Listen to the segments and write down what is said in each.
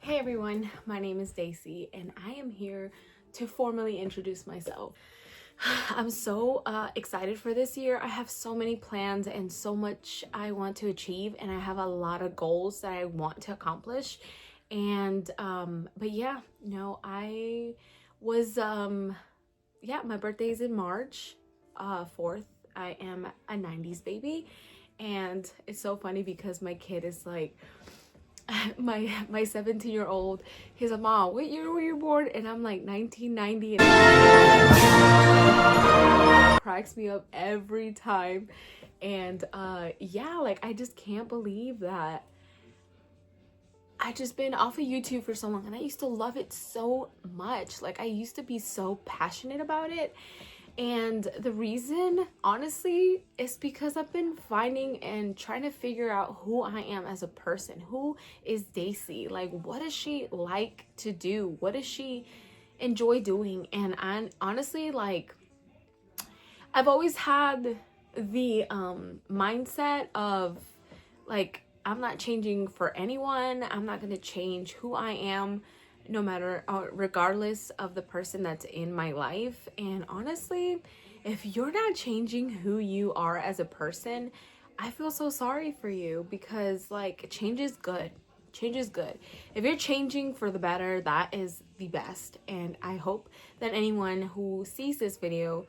Hey everyone, my name is Deycy and I am here to formally introduce myself. I'm so excited for this year. I have so many plans and so much I want to achieve, and I have a lot of goals that I want to accomplish. And but yeah, I was my birthday is in March 4th. I am a 90s baby, and it's so funny because my kid is like my 17-year-old, he's like, Mom, what year were you born? And I'm like 1990, and it cracks me up every time. And yeah, like I just can't believe that I just been off of YouTube for so long, and I used to love it so much. Like I used to be so passionate about it. And the reason, honestly, is because I've been finding and trying to figure out who I am as a person. Who is Deycy? Like, what does she like to do? What does she enjoy doing? And I honestly, like, I've always had the mindset of, like, I'm not changing for anyone. I'm not going to change who I am, no matter regardless of the person that's in my life. And honestly, if you're not changing who you are as a person, I feel so sorry for you, because like change is good. Change is good. If you're changing for the better, that is the best. And I hope that anyone who sees this video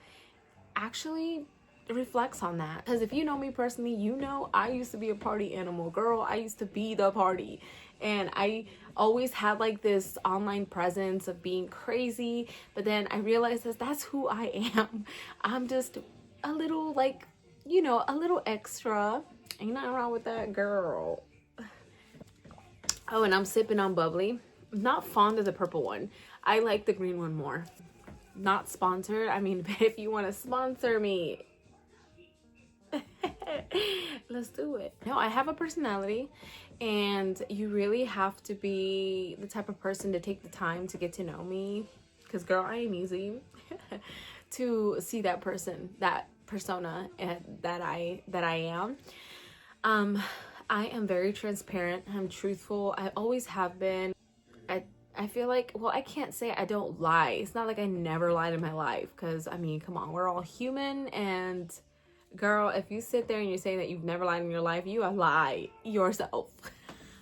actually reflects on that, because if you know me personally, you know I used to be a party animal, girl. I used to be the party, and I always had like this online presence of being crazy, but then I realized that that's who I am. I'm just a little, like, a little extra. Ain't nothing wrong with that, girl. Oh, and I'm sipping on bubbly. I'm not fond of the purple one. I like the green one more. Not sponsored. I mean, if you want to sponsor me, let's do it. No, I have a personality, and you really have to be the type of person to take the time to get to know me, because girl, I am easy to see that person, that persona that I am. I am very transparent. I'm truthful. I always have been. I feel like, well, I can't say I don't lie. It's not like I never lied in my life, because I mean, come on, we're all human. And girl, if you sit there and you're saying that you've never lied in your life, you lie yourself.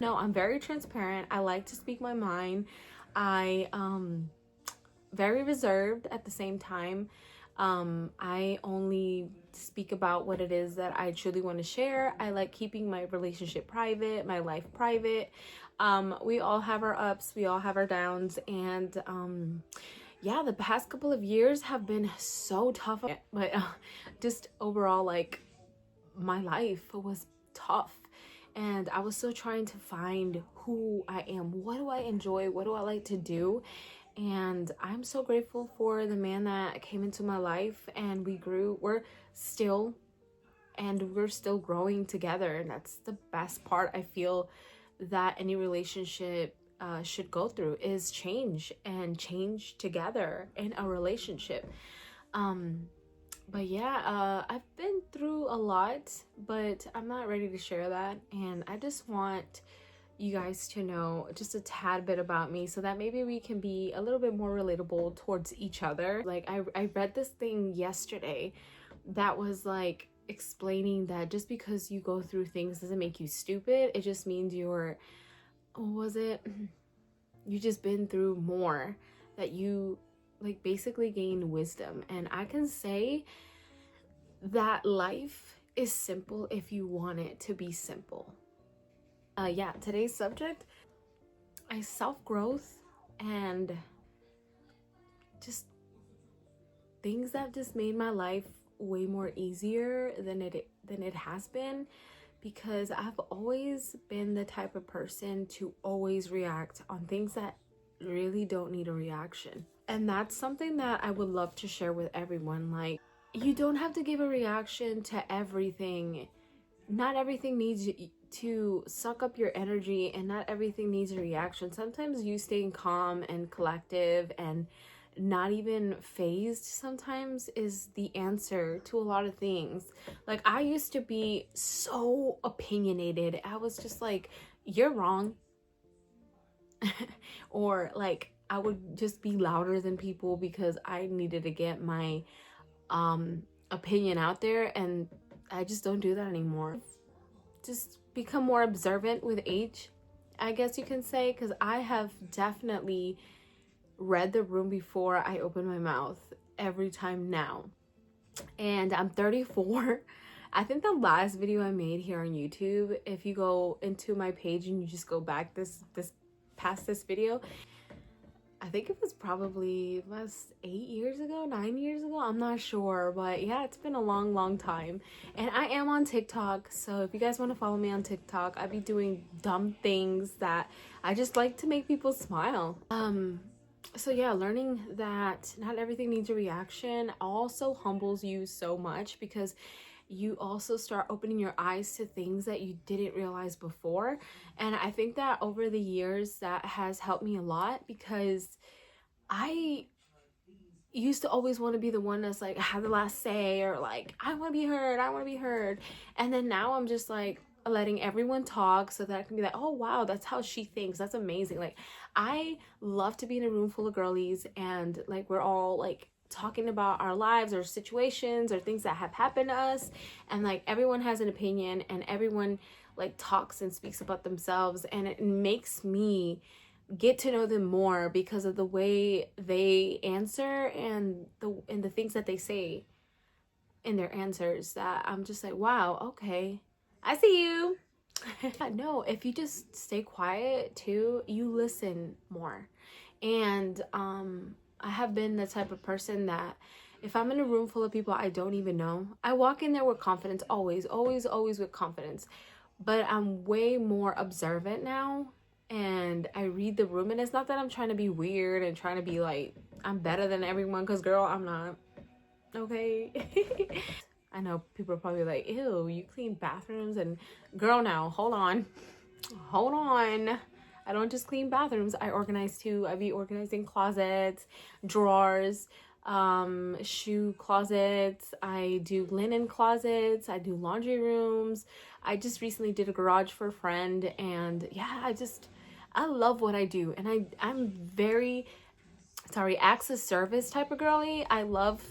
No, I'm very transparent. I like to speak my mind. I very reserved at the same time. I only speak about what it is that I truly want to share. I like keeping my relationship private, my life private. We all have our ups, we all have our downs, and yeah, the past couple of years have been so tough, but just overall, like, my life was tough, and I was still trying to find who I am. What do I enjoy? What do I like to do? And I'm so grateful for the man that came into my life, and we're still growing together. And that's the best part, I feel, that any relationship should go through, is change, and change together in a relationship. But yeah, I've been through a lot, but I'm not ready to share that. And I just want you guys to know just a tad bit about me, so that maybe we can be a little bit more relatable towards each other. Like I read this thing yesterday that was like explaining that just because you go through things doesn't make you stupid. It just means you just been through more, that you like basically gain wisdom. And I can say that life is simple if you want it to be simple. Yeah, today's subject is self-growth and just things that just made my life way more easier than it has been, because I've always been the type of person to always react on things that really don't need a reaction. And that's something that I would love to share with everyone. Like, you don't have to give a reaction to everything. Not everything needs to suck up your energy, and not everything needs a reaction. Sometimes you staying calm and collective and not even phased sometimes is the answer to a lot of things. Like, I used to be so opinionated. I was just like, you're wrong. or like I would just be louder than people because I needed to get my opinion out there, and I just don't do that anymore. Just become more observant with age, I guess you can say, because I have definitely read the room before I open my mouth every time now. And I'm 34. I think the last video I made here on YouTube, if you go into my page and you just go back this past this video, I think it was probably 8 years ago, 9 years ago. I'm not sure, but yeah, it's been a long time. And I am on TikTok, so if you guys want to follow me on TikTok, I be doing dumb things that I just like to make people smile. So yeah, learning that not everything needs a reaction also humbles you so much, because you also start opening your eyes to things that you didn't realize before. And I think that over the years that has helped me a lot, because I used to always want to be the one that's like had the last say, or like I want to be heard. And then now I'm just like letting everyone talk so that I can be like, oh wow, that's how she thinks, that's amazing. Like I love to be in a room full of girlies and like we're all like talking about our lives or situations or things that have happened to us, and like everyone has an opinion and everyone like talks and speaks about themselves, and it makes me get to know them more because of the way they answer and the things that they say in their answers, that I'm just like, wow, okay, I see you. No, if you just stay quiet too, you listen more. And I have been the type of person that if I'm in a room full of people I don't even know, I walk in there with confidence, always with confidence. But I'm way more observant now, and I read the room. And it's not that I'm trying to be weird and trying to be like I'm better than everyone, because girl, I'm not. Okay. I know people are probably like, ew, you clean bathrooms. And girl, now hold on, I don't just clean bathrooms, I organize too. I be organizing closets, drawers, shoe closets, I do linen closets, I do laundry rooms. I just recently did a garage for a friend, and yeah, I love what I do. And I'm very acts of service type of girly. I love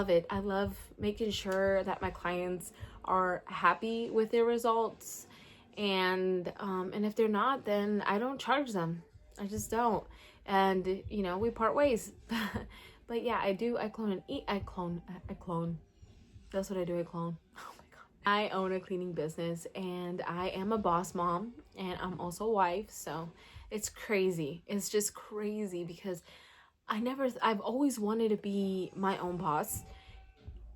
it. I love making sure that my clients are happy with their results, and if they're not, then I don't charge them. I just don't. And you know, we part ways. But yeah, I clone and eat. I clone. That's what I do. I clone. Oh my god. I own a cleaning business, and I am a boss mom, and I'm also a wife. So it's crazy. It's just crazy because I've always wanted to be my own boss,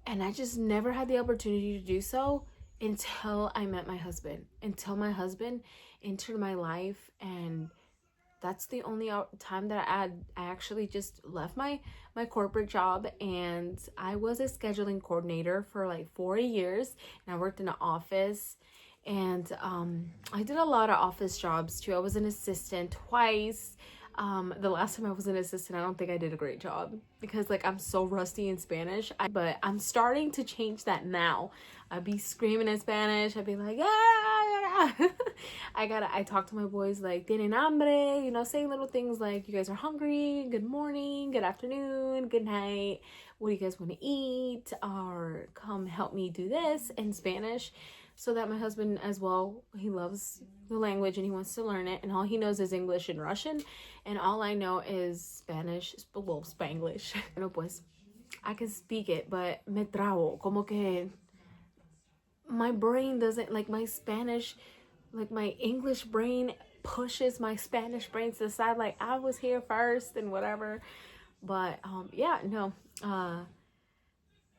and I just never had the opportunity to do so until I met my husband, until my husband entered my life. And that's the only time that I actually just left my corporate job, and I was a scheduling coordinator for like 4 years, and I worked in an office. And I did a lot of office jobs too. I was an assistant twice. The last time I was an assistant, I don't think I did a great job because like I'm so rusty in Spanish. But I'm starting to change that now. I'd be screaming in Spanish. I'd be like, ah! I talk to my boys like, tienen hambre, you know, saying little things like, you guys are hungry, good morning, good afternoon, good night, what do you guys want to eat, or come help me do this in Spanish. So that my husband as well, he loves the language and he wants to learn it, and all he knows is English and Russian, and all I know is Spanish, well, Spanglish. No, pues, I can speak it, but me trabo, como que my brain doesn't, like my Spanish, like my English brain pushes my Spanish brain to the side, like I was here first and whatever. But yeah, no,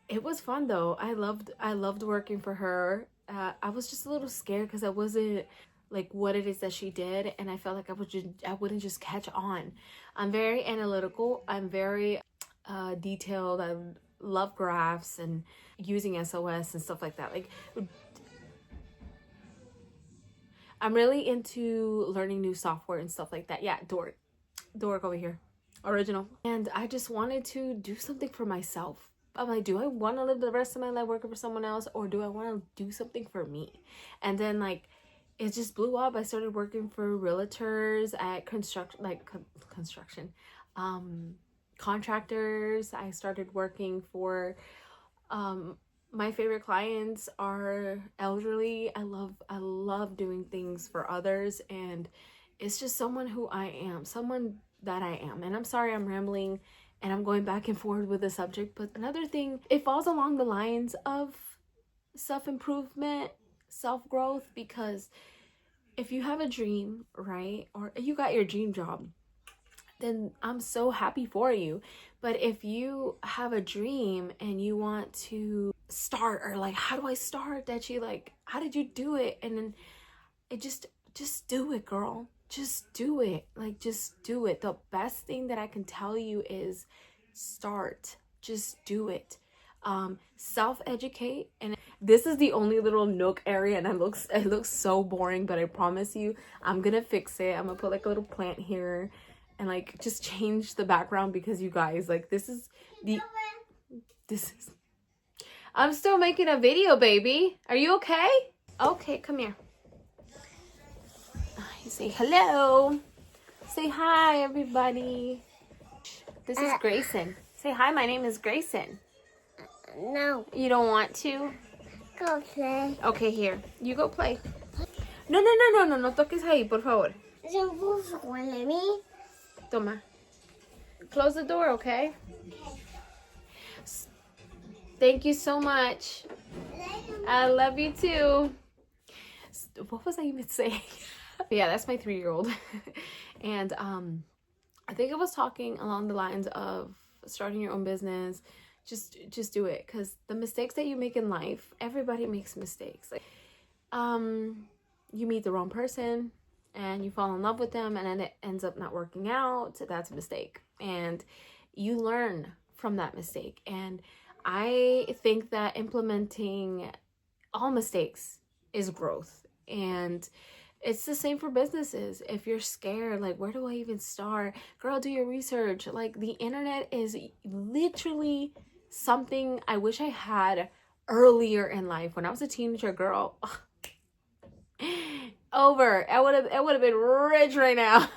it was fun though. I loved working for her. I was just a little scared because I wasn't like what it is that she did, and I felt like I wouldn't just catch on. I'm very analytical. I'm very detailed. I love graphs and using SOS and stuff like that. Like I'm really into learning new software and stuff like that. Yeah, Dork over here, original. And I just wanted to do something for myself. I'm like, do I want to live the rest of my life working for someone else, or do I want to do something for me? And then like it just blew up. I started working for realtors at construction, contractors. I started working for, my favorite clients are elderly. I love doing things for others, and it's just someone who I am, someone that I am. And I'm sorry I'm rambling and I'm going back and forth with the subject, but another thing, it falls along the lines of self-improvement, self-growth, because if you have a dream, right, or you got your dream job, then I'm so happy for you. But if you have a dream and you want to start, or like, how do I start, that you like, how did you do it? And then it just do it, girl. Just do it. Like, just do it. The best thing that I can tell you is start. Just do it. Self-educate. And this is the only little nook area, and it looks so boring, but I promise you I'm gonna fix it. I'm gonna put like a little plant here and like just change the background, because you guys, like, this is I'm still making a video, baby. Are you okay? Okay, come here. You say hello. Say hi, everybody. This is Grayson. Say hi, my name is Grayson. No. You don't want to? Go play. Okay, here. You go play. No toques ahí, por favor. Me. Toma. Close the door, okay? Thank you so much. I love you too. What was I even saying? Yeah, that's my 3-year-old. And I think I was talking along the lines of starting your own business. Just do it, because the mistakes that you make in life, everybody makes mistakes. Like, you meet the wrong person and you fall in love with them, and then it ends up not working out. So that's a mistake, and you learn from that mistake. And I think that implementing all mistakes is growth. And it's the same for businesses. If you're scared, like, where do I even start? Girl, do your research. Like, the internet is literally something I wish I had earlier in life. When I was a teenager, girl, over. I would have been rich right now.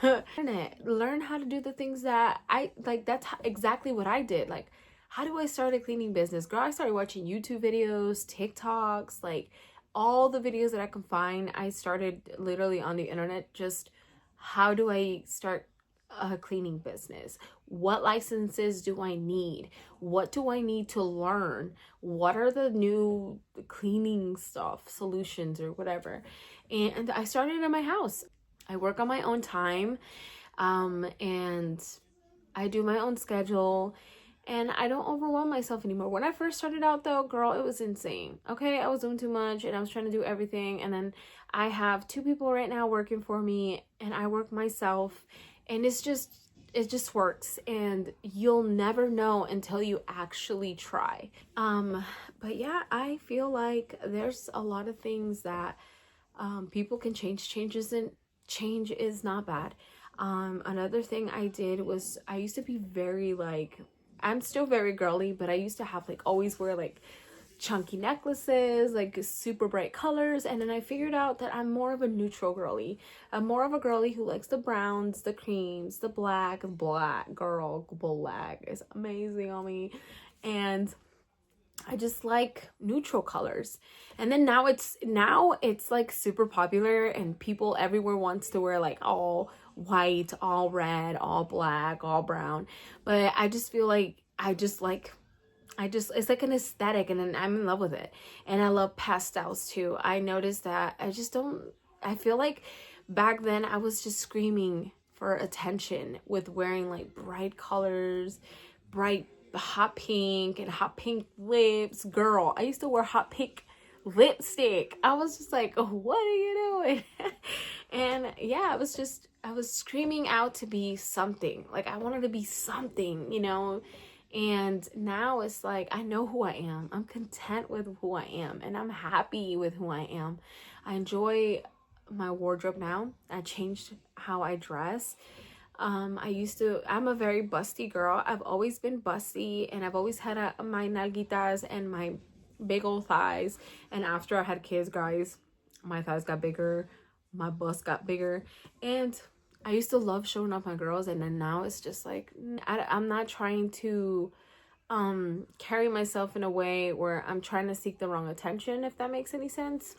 Learn how to do the things that I like. That's exactly what I did. Like, how do I start a cleaning business? Girl, I started watching YouTube videos, TikToks, like all the videos that I can find. I started literally on the internet. Just, how do I start a cleaning business? What licenses do I need? What do I need to learn? What are the new cleaning stuff, solutions, or whatever? And I started in my house. I work on my own time, and I do my own schedule, and I don't overwhelm myself anymore. When I first started out though, girl, it was insane. Okay, I was doing too much and I was trying to do everything, and then I have 2 people right now working for me, and I work myself, and it just works, and you'll never know until you actually try. But yeah, I feel like there's a lot of things that people can change. Change is not bad. Another thing I did was, I used to be very like, I'm still very girly, but I used to have like always wear like chunky necklaces, like super bright colors. And then I figured out that I'm more of a neutral girly. I'm more of a girly who likes the browns, the creams, the black. Girl, black is amazing on me. And I just like neutral colors. And then now it's like super popular, and people everywhere wants to wear like all white, all red, all black, all brown. But I just feel like it's like an aesthetic, and then I'm in love with it. And I love pastels too. I noticed that I feel like back then I was just screaming for attention with wearing like bright colors, bright hot pink and hot pink lips. Girl, I used to wear hot pink lipstick. I was just like, oh, what are you doing? And yeah, I was screaming out to be something. Like, I wanted to be something, you know. And now it's like, I know who I am. I'm content with who I am, and I'm happy with who I am. I enjoy my wardrobe now. I changed how I dress. I'm a very busty girl. I've always been busty, and I've always had my nalguitas and my big old thighs. And after I had kids, guys, my thighs got bigger. my bust got bigger, and I used to love showing off my girls, and then now it's just like I'm not trying to carry myself in a way where I'm trying to seek the wrong attention, if that makes any sense.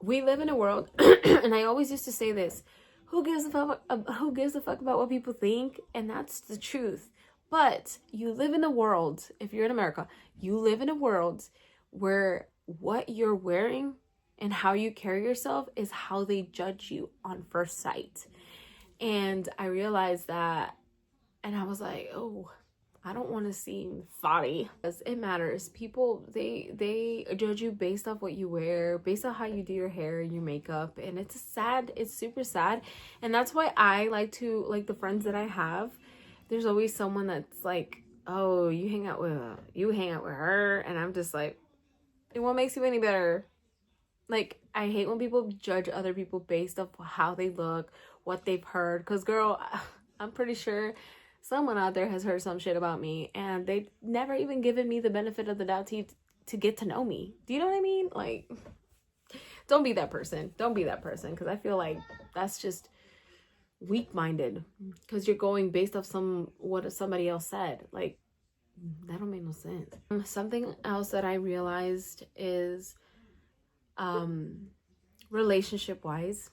We live in a world and I always used to say this, who gives a fuck about what people think? And that's the truth. But you live in a world, if you're in America, you live in a world where what you're wearing and how you carry yourself is how they judge you on first sight. And I realized that, and I was like, oh, I don't want to seem thotty. It matters. People, they judge you based off what you wear, based on how you do your hair and your makeup, and it's super sad. And that's why I like the friends that I have, there's always someone that's like, oh, you hang out with her, and I'm just like, and what makes you any better? Like, I hate when people judge other people based off how they look, what they've heard, because girl, I'm pretty sure someone out there has heard some shit about me and they've never even given me the benefit of the doubt to get to know me. Do you know what I mean? Like, don't be that person. Don't be that person, because I feel like that's just weak-minded, because you're going based off what somebody else said. Like, that don't make no sense. Something else that I realized is relationship-wise,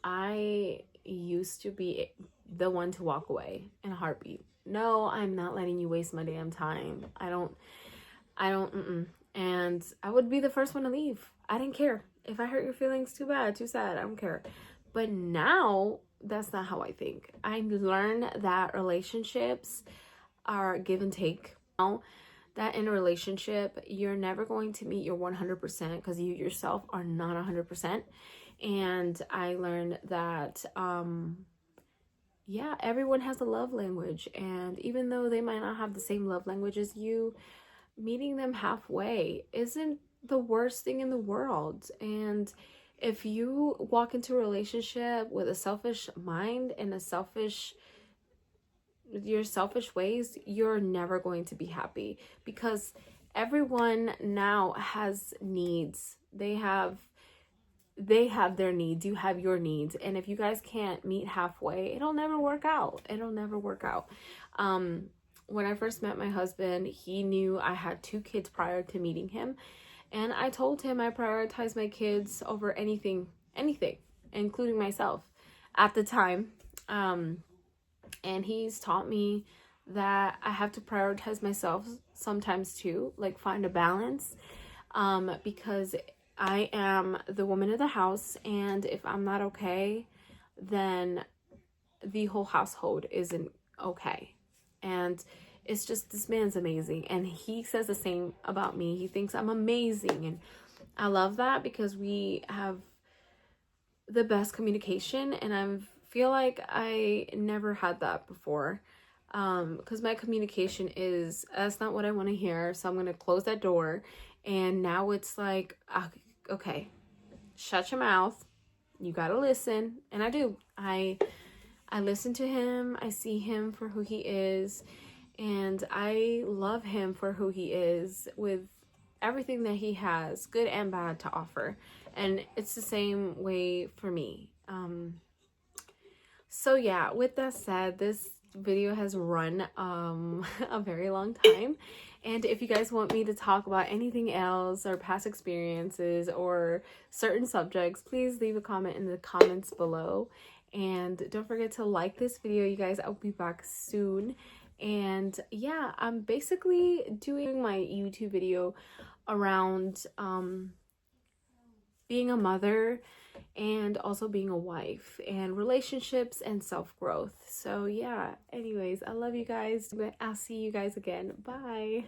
I used to be the one to walk away in a heartbeat. No, I'm not letting you waste my damn time. I don't, and I would be the first one to leave. I didn't care. If I hurt your feelings, too bad, too sad, I don't care. But now, that's not how I think. I learned that relationships are give and take. Now, that in a relationship, you're never going to meet your 100% because you yourself are not 100%. And I learned that, yeah, everyone has a love language. And even though they might not have the same love language as you, meeting them halfway isn't the worst thing in the world. And if you walk into a relationship with a selfish mind and your selfish ways, you're never going to be happy, because everyone now has needs. They have their needs, you have your needs, and if you guys can't meet halfway, it'll never work out. When I first met my husband, he knew I had 2 kids prior to meeting him, and I told him I prioritize my kids over anything, including myself at the time. And he's taught me that I have to prioritize myself sometimes too, like find a balance, because I am the woman of the house, and if I'm not okay, then the whole household isn't okay. And it's just, this man's amazing, and he says the same about me. He thinks I'm amazing, and I love that, because we have the best communication, and I feel like I never had that before, because my communication is, that's not what I want to hear, so I'm going to close that door. And now it's like, okay, shut your mouth, you gotta listen. And I do. I listen to him, I see him for who he is, and I love him for who he is, with everything that he has, good and bad, to offer. And it's the same way for me. So yeah, with that said, this video has run a very long time, and if you guys want me to talk about anything else, or past experiences, or certain subjects, please leave a comment in the comments below. And don't forget to like this video, you guys. I'll be back soon. And yeah, I'm basically doing my YouTube video around being a mother, and also being a wife, and relationships, and self-growth. So yeah, anyways, I love you guys. I'll see you guys again. Bye.